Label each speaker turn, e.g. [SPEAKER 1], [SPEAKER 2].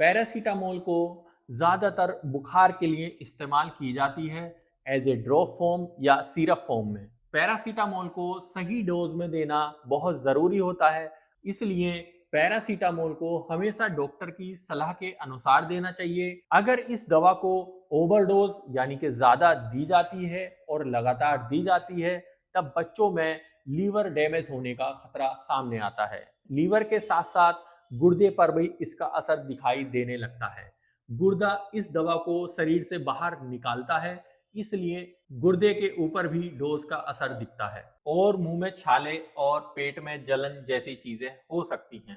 [SPEAKER 1] Paracetamol को ज़्यादातर बुखार के लिए इस्तेमाल की जाती है एज ए ड्रॉप फॉर्म या सिरप फॉर्म में। पैरासीटामोल को सही डोज में देना बहुत ज़रूरी होता है, इसलिए पैरासीटामोल को हमेशा डॉक्टर की सलाह के अनुसार देना चाहिए। अगर इस दवा को ओवरडोज यानी कि ज़्यादा दी जाती है और लगातार दी जाती है, तब बच्चों में लीवर डैमेज होने का खतरा सामने आता है। लीवर के साथ साथ गुर्दे पर भी इसका असर दिखाई देने लगता है। गुर्दा इस दवा को शरीर से बाहर निकालता है, इसलिए गुर्दे के ऊपर भी डोज का असर दिखता है और मुंह में छाले और पेट में जलन जैसी चीजें हो सकती हैं।